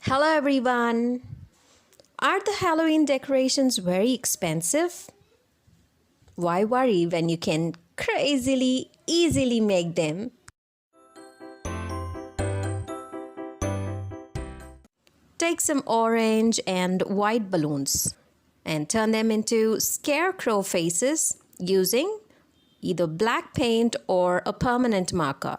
Hello everyone! Are the Halloween decorations very expensive? Why worry when you can crazily easily make them? Take some orange and white balloons and turn them into scarecrow faces using either black paint or a permanent marker.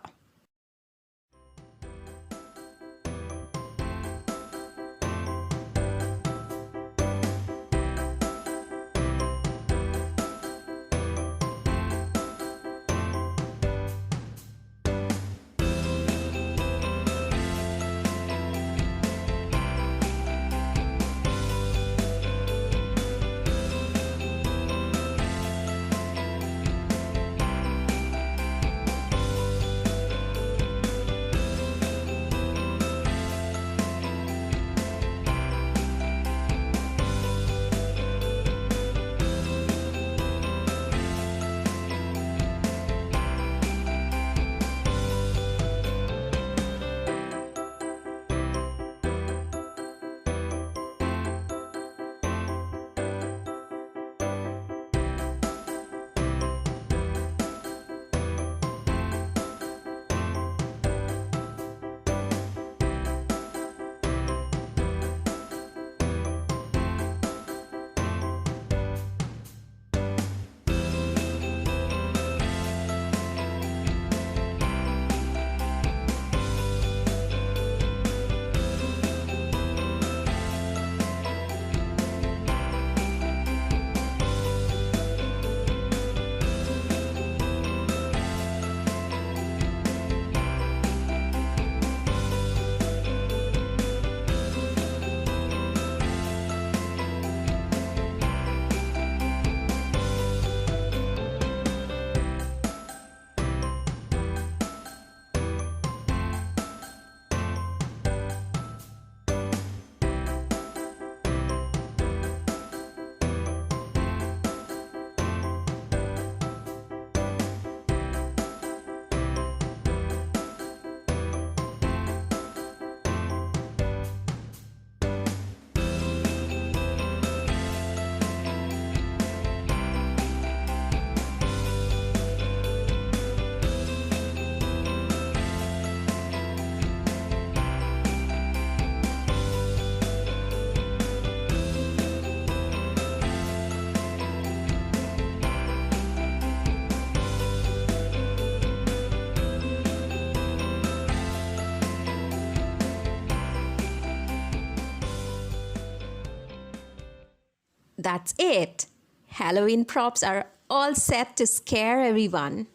That's it! Halloween props are all set to scare everyone.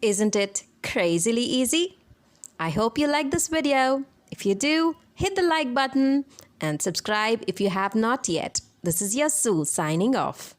Isn't it crazily easy? I hope you like this video. If you do, hit the like button and subscribe if you have not yet. This is Yasu signing off.